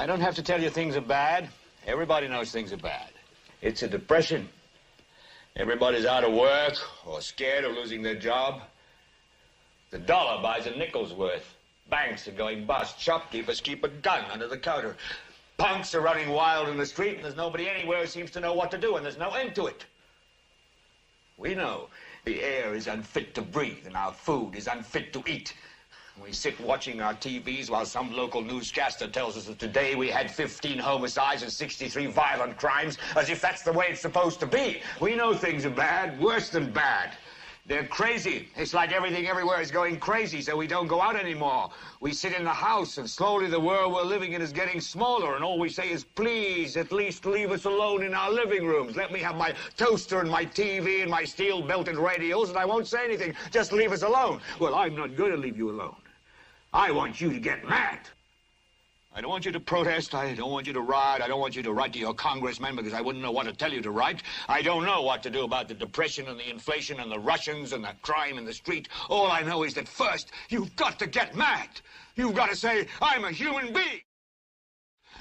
I don't have to tell you things are bad. Everybody knows things are bad. It's a depression. Everybody's out of work or scared of losing their job. The dollar buys a nickel's worth. Banks are going bust. Shopkeepers keep a gun under the counter. Punks are running wild in the street, and there's nobody anywhere who seems to know what to do, and there's no end to it. We know the air is unfit to breathe, and our food is unfit to eat. We sit watching our TVs while some local newscaster tells us that today we had 15 homicides and 63 violent crimes, as if that's the way it's supposed to be. We know things are bad, worse than bad. They're crazy. It's like everything everywhere is going crazy, so we don't go out anymore. We sit in the house, and slowly the world we're living in is getting smaller, and all we say is, please, at least leave us alone in our living rooms. Let me have my toaster and my TV and my steel-belted radios, and I won't say anything. Just leave us alone. Well, I'm not going to leave you alone. I want you to get mad. I don't want you to protest. I don't want you to riot. I don't want you to write to your congressman because I wouldn't know what to tell you to write. I don't know what to do about the depression and the inflation and the Russians and the crime in the street. All I know is that first, you've got to get mad. You've got to say, I'm a human being.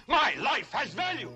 My life has value.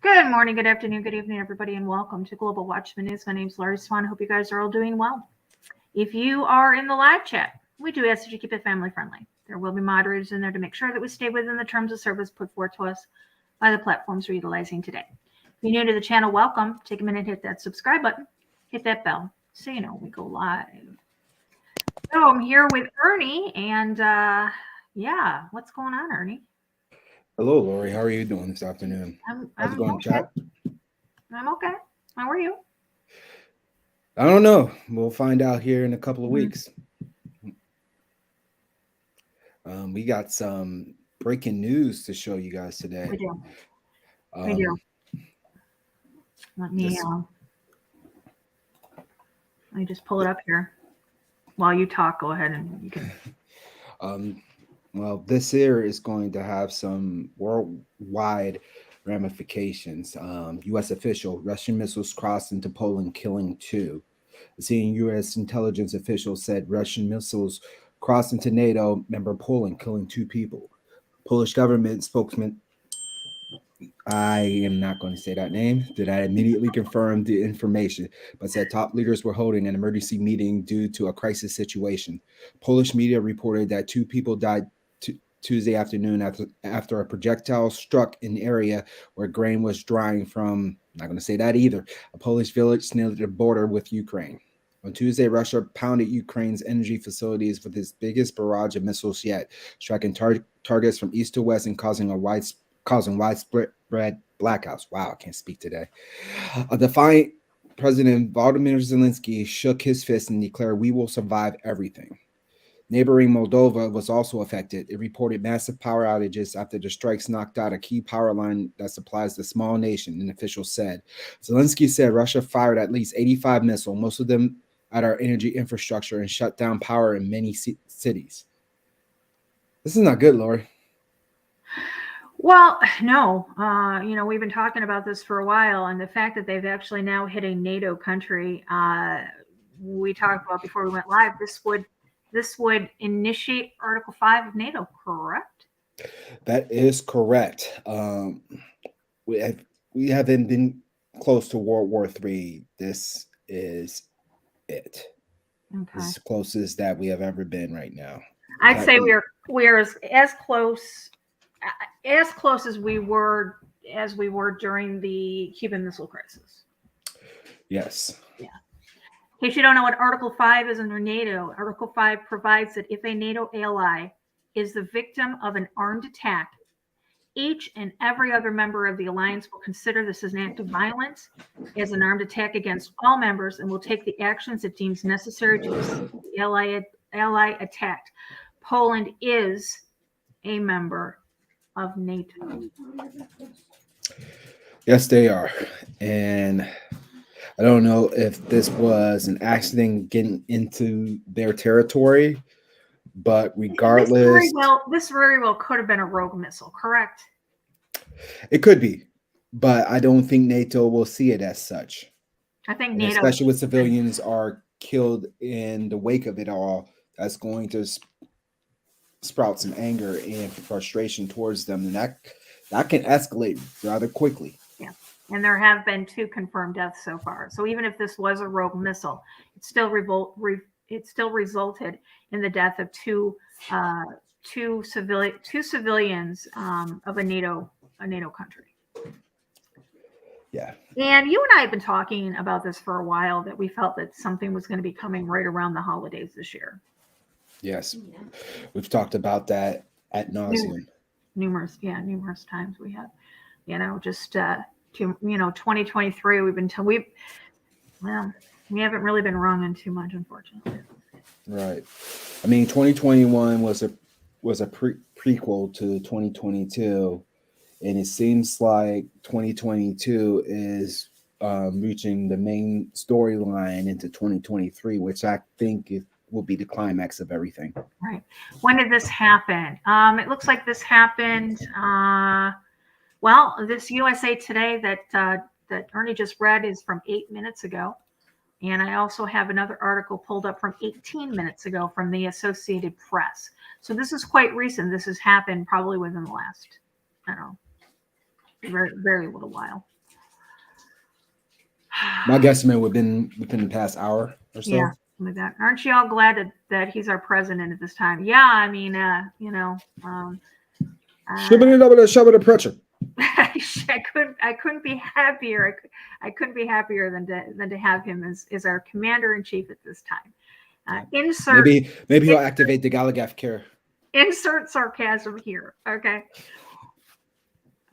Good morning, good afternoon, good evening, everybody, and welcome to Global Watchman News. My name is Laurie Swan. I hope you guys are all doing well. If you are in the live chat, we do ask that you keep it family friendly. There will be moderators in there to make sure that we stay within the terms of service put forth to us by the platforms we're utilizing today. If you're new to the channel, welcome. Take a minute, hit that subscribe button, hit that bell so you know when we go live. So I'm here with Ernie, and yeah, what's going on, Ernie? Hello, Lori. How are you doing this afternoon? How's it going, okay. chat? I'm okay. How are you? I don't know. We'll find out here in a couple of weeks. We got some breaking news to show you guys today. We do. We do. Let me just pull it up here. While you talk, go ahead and you can. Well, this year is going to have some worldwide ramifications. U.S. official, Russian missiles crossed into Poland, killing 2. A senior U.S. intelligence official said Russian missiles crossed into NATO member Poland, killing 2 people. Polish government spokesman, I am not going to say that name, did I immediately confirm the information, but said top leaders were holding an emergency meeting due to a crisis situation. Polish media reported that 2 people died Tuesday afternoon after a projectile struck an area where grain was drying from, not going to say that either, a Polish village near the border with Ukraine. On Tuesday, Russia pounded Ukraine's energy facilities with its biggest barrage of missiles yet, striking targets from east to west and causing widespread blackouts. Wow, I can't speak today. A defiant President Volodymyr Zelensky shook his fist and declared, "We will survive everything." Neighboring Moldova was also affected. It reported massive power outages after the strikes knocked out a key power line that supplies the small nation, an official said. Zelensky said Russia fired at least 85 missiles, most of them at our energy infrastructure and shut down power in many cities. This is not good, Lori. Well, no, we've been talking about this for a while, and the fact that they've actually now hit a NATO country, we talked about before we went live, this would initiate Article 5 of NATO, correct? That is correct. We haven't been close to World War III. This is it. Okay. This is closest that we have ever been right now. I'd say we're as close as we were during the Cuban Missile Crisis. Yes. Yeah. In case you don't know what Article 5 is under NATO, Article 5 provides that if a NATO ally is the victim of an armed attack, each and every other member of the alliance will consider this as an act of violence, as an armed attack against all members, and will take the actions it deems necessary to assist the ally attacked. Poland is a member of NATO. Yes, they are. And I don't know if this was an accident getting into their territory, but regardless, this very well could have been a rogue missile, correct? It could be, but I don't think NATO will see it as such. I think NATO, especially when civilians are killed in the wake of it all, that's going to sprout some anger and frustration towards them, and that can escalate rather quickly. Yeah, and there have been 2 confirmed deaths so far. So even if this was a rogue missile, it still resulted in the death of two civilians of a NATO country. Yeah. And you and I have been talking about this for a while, that we felt that something was going to be coming right around the holidays this year. Yes. We've talked about that ad nauseum. Numerous times we have. 2023, we haven't really been wrong in too much, unfortunately. Right. I mean, 2021 was a prequel to 2022, and it seems like 2022 is reaching the main storyline into 2023, which I think will be the climax of everything. Right. When did this happen? It looks like this happened. This USA Today that Ernie just read is from 8 minutes ago. And I also have another article pulled up from 18 minutes ago from the Associated Press. So this is quite recent. This has happened probably within the last, very, very little while. My guesstimate would have been within the past hour or so. Yeah, like that. Aren't you all glad that he's our president at this time? Yeah, I mean, Shabba pressure. I couldn't be happier. I couldn't be happier than to have him as our commander in chief at this time. Maybe he'll activate the Galagaf care. Insert sarcasm here, okay?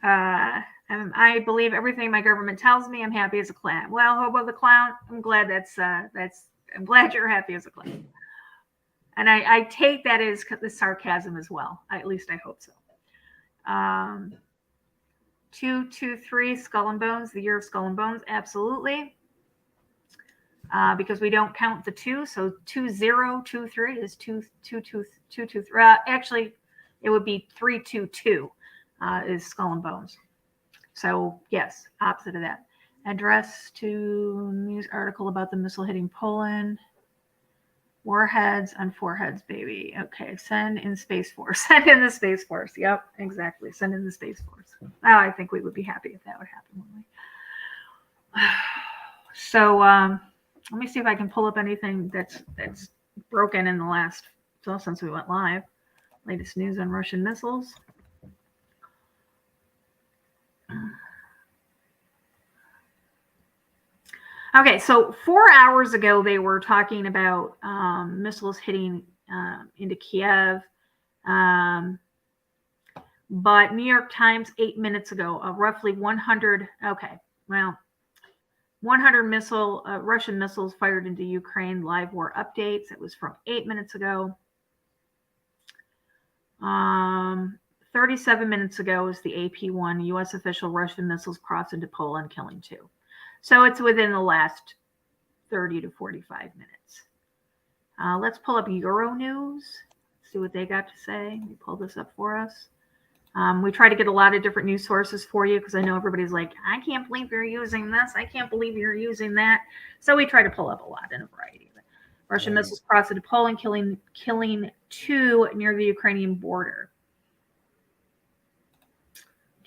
I believe everything my government tells me. I'm happy as a clown. Well, how about the clown? I'm glad I'm glad you're happy as a clown. And I take that as the sarcasm as well. At least I hope so. 223 Skull and Bones, the year of Skull and Bones, absolutely. Because we don't count the 2, so 2023 is 223. Actually, it would be 322 is Skull and Bones. So yes, opposite of that. Address to news article about the missile hitting Poland. Warheads on foreheads, baby. Okay, send in Space Force. Send in the Space Force. Yep, exactly. Send in the Space Force. Oh, I think we would be happy if that would happen, wouldn't we? So let me see if I can pull up anything that's broken in the last, since we went live. Latest news on Russian missiles. Okay, so 4 hours ago, they were talking about missiles hitting into Kyiv. But New York Times 8 minutes ago, roughly 100, 100 Russian missiles fired into Ukraine, live war updates. It was from 8 minutes ago. 37 minutes ago was the AP1, U.S. official Russian missiles crossed into Poland, killing 2. So it's within the last 30 to 45 minutes. Let's pull up Euro News, see what they got to say. Let me pull this up for us. We try to get a lot of different news sources for you because I know everybody's like, I can't believe you're using this. I can't believe you're using that. So we try to pull up a lot in a variety of it. Russian missiles crossed into Poland, killing 2 near the Ukrainian border.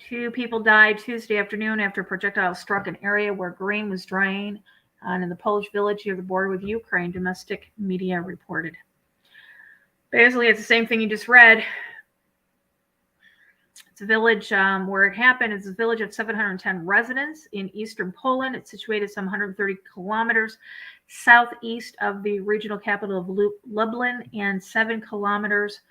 2 people died Tuesday afternoon after a projectile struck an area where grain was drying in the Polish village near the border with Ukraine, domestic media reported. Basically, it's the same thing you just read. It's a village where it happened. It's a village of 710 residents in eastern Poland. It's situated some 130 kilometers southeast of the regional capital of Lublin and 7 kilometers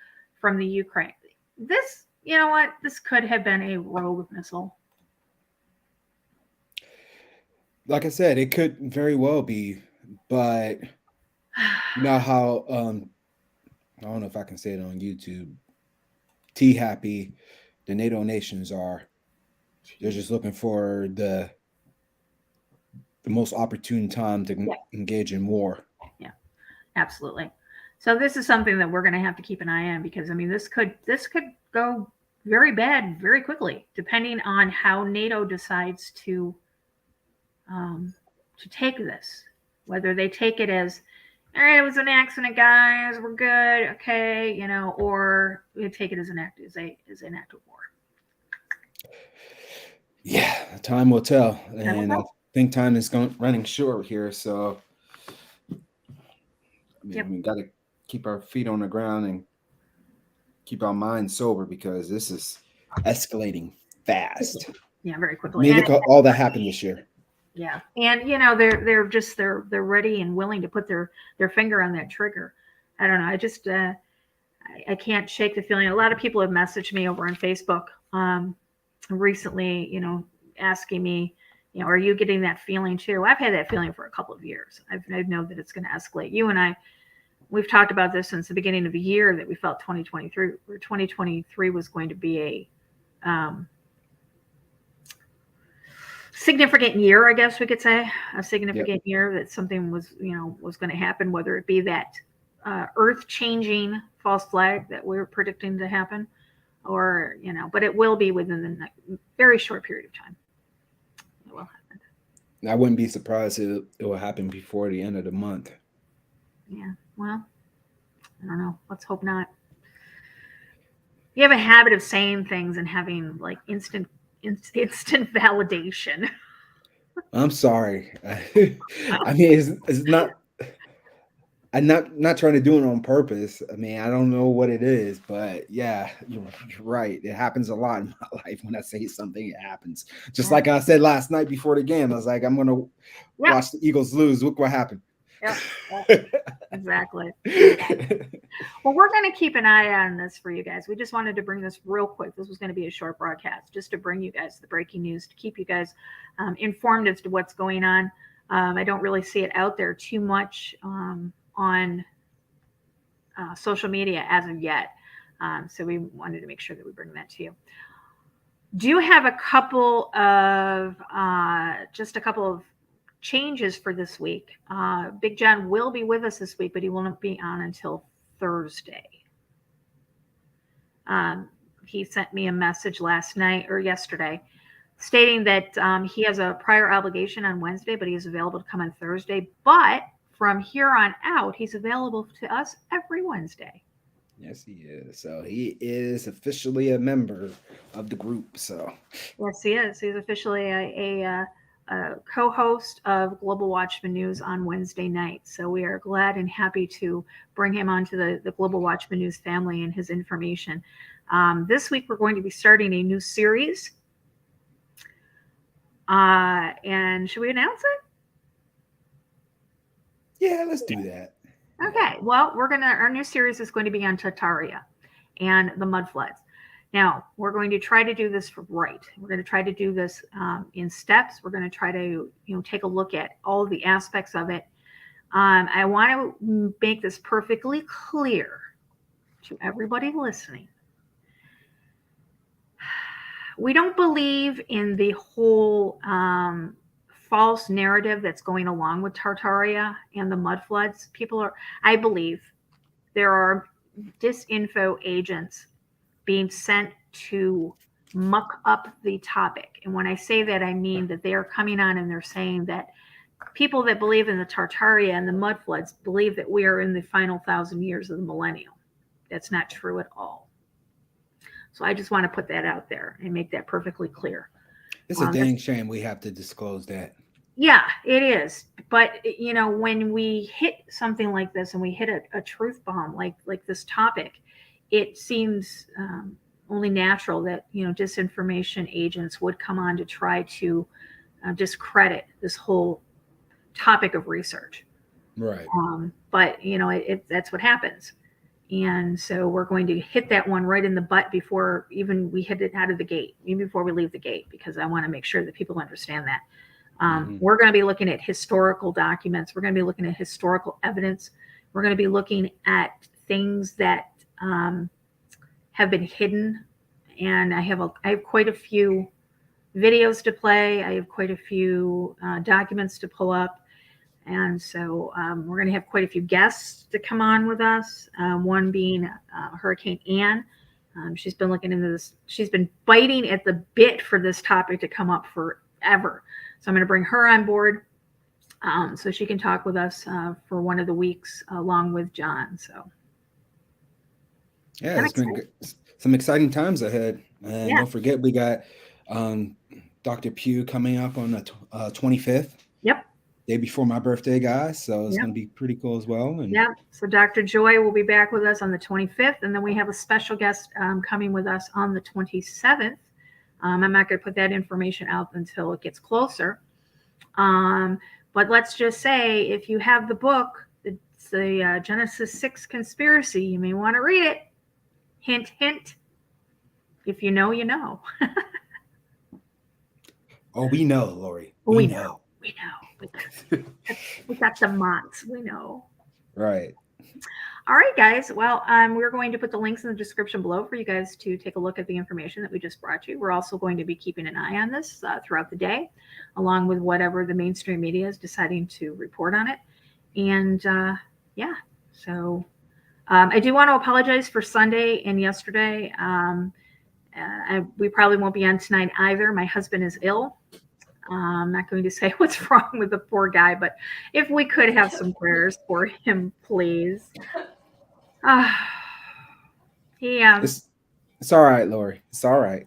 from the Ukraine. This, you know what? This could have been a rogue missile. Like I said, it could very well be, but you know how I don't know if I can say it on YouTube. Happy the NATO nations are. They're just looking for the most opportune time to engage in war. Yeah, absolutely. So this is something that we're going to have to keep an eye on because I mean this could go very bad very quickly depending on how NATO decides to take this. Whether they take it as, all right, it was an accident, guys, we're good, okay, you know, or we take it as an act of war. Yeah, time will tell, and I think time is running short here. So, I mean, we got to keep our feet on the ground and keep our minds sober because this is escalating fast. Yeah, very quickly. I mean, look at all that happened this year. Yeah, and you know they're ready and willing to put their finger on that trigger. I don't know. I just I can't shake the feeling. A lot of people have messaged me over on Facebook recently, you know, asking me, you know, are you getting that feeling too? I've had that feeling for a couple of years. I know that it's going to escalate. You and we've talked about this since the beginning of the year that we felt 2023 was going to be a significant year, I guess we could say, a significant year that something was going to happen, whether it be that earth-changing false flag that we're predicting to happen, or, you know, but it will be within the very short period of time. It will happen. I wouldn't be surprised if it will happen before the end of the month. Yeah, well, I don't know. Let's hope not. You have a habit of saying things and having like instant validation. I'm sorry. I mean, it's not. I'm not trying to do it on purpose. I mean, I don't know what it is, but yeah, you're right. It happens a lot in my life. When I say something, it happens. Just like I said last night before the game, I was like, I'm gonna watch the Eagles lose. Look what happened. Yeah, exactly. Well, we're going to keep an eye on this for you guys. We just wanted to bring this real quick. This was going to be a short broadcast just to bring you guys the breaking news, to keep you guys informed as to what's going on. I don't really see it out there too much on social media as of yet. So we wanted to make sure that we bring that to you. Do have a couple of changes for this week. Big John will be with us this week, but he won't be on until Thursday. He sent me a message last night or yesterday stating that he has a prior obligation on Wednesday, but he is available to come on Thursday. But from here on out, he's available to us every Wednesday. Yes, he is. So he is officially a member of the group. So yes, he is. He's officially a co-host of Global Watchman News on Wednesday nights. So we are glad and happy to bring him onto the Global Watchman News family and his information. This week, we're going to be starting a new series. And should we announce it? Yeah, let's do that. Okay. Well, our new series is going to be on Tartaria and the mud floods. Now, we're going to try to do this right. We're going to try to do this in steps. We're going to try to, take a look at all the aspects of it. I want to make this perfectly clear to everybody listening. We don't believe in the whole false narrative that's going along with Tartaria and the mud floods. I believe there are disinfo agents being sent to muck up the topic. And when I say that, I mean that they are coming on and they're saying that people that believe in the Tartaria and the mud floods believe that we are in the final 1,000 years of the millennium. That's not true at all. So I just want to put that out there and make that perfectly clear. It's a dang shame we have to disclose that. Yeah, it is. But, when we hit something like this and we hit a truth bomb like this topic, it seems only natural that, disinformation agents would come on to try to discredit this whole topic of research. Right. But, that's what happens. And so we're going to hit that one right in the butt before even we hit it out of the gate, even before we leave the gate, because I want to make sure that people understand that. We're going to be looking at historical documents. We're going to be looking at historical evidence. We're going to be looking at things that have been hidden. And I have quite a few videos to play. I have quite a few documents to pull up. And so we're going to have quite a few guests to come on with us. One being Hurricane Ann. She's been looking into this. She's been biting at the bit for this topic to come up forever. So I'm going to bring her on board so she can talk with us for one of the weeks along with John. So yeah, it's been some exciting times ahead. And Don't forget, we got Dr. Pugh coming up on the 25th. Yep. Day before my birthday, guys. So it's going to be pretty cool as well. And So Dr. Joy will be back with us on the 25th. And then we have a special guest coming with us on the 27th. I'm not going to put that information out until it gets closer. But let's just say if you have the book, it's the Genesis 6 Conspiracy, you may want to read it. Hint, hint. If you know, you know. Oh, we know, Lori. We know. We got the mods. We know. Right. All right, guys. Well, we're going to put the links in the description below for you guys to take a look at the information that we just brought you. We're also going to be keeping an eye on this throughout the day, along with whatever the mainstream media is deciding to report on it. And so I do want to apologize for Sunday and yesterday. We probably won't be on tonight either. My husband is ill. I'm not going to say what's wrong with the poor guy, but if we could have some prayers for him, please. It's all right, Lori. It's all right.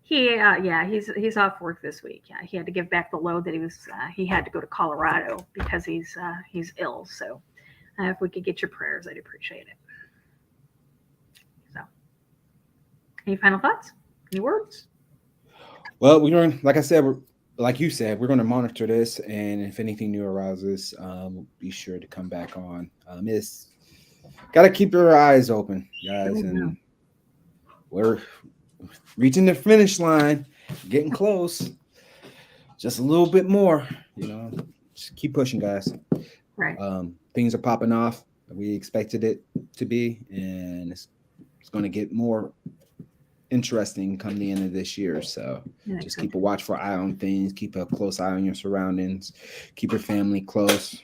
He's off work this week. Yeah, he had to give back the load that he had to go to Colorado because he's ill. So if we could get your prayers, I'd appreciate it. So, any final thoughts? Any words? Well, like I said, like you said, we're going to monitor this, and if anything new arises, we'll be sure to come back on. It's got to keep your eyes open, guys, and we're reaching the finish line, getting close, just a little bit more. Just keep pushing, guys. Right. Things are popping off. We expected it to be, and it's going to get more interesting come the end of this year. So just keep a watchful eye on things, keep a close eye on your surroundings, keep your family close,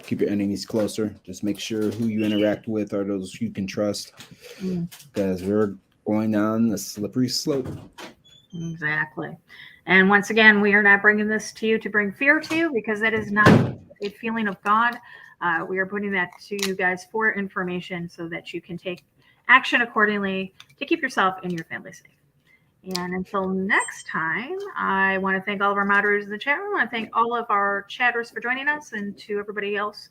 keep your enemies closer. Just make sure who you interact with are those you can trust, because we're going down the slippery slope. Exactly. And once again, we are not bringing this to you to bring fear to you, because that is not a feeling of God. We are putting that to you guys for information so that you can take action accordingly to keep yourself and your family safe. And until next time, I want to thank all of our moderators in the chat room. I want to thank all of our chatters for joining us, and to everybody else,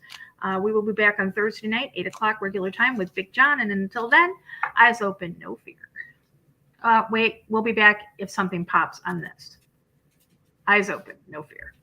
we will be back on Thursday night, 8 o'clock regular time with Big John. And until then, eyes open, no fear. Wait, we'll be back if something pops on this. Eyes open, no fear.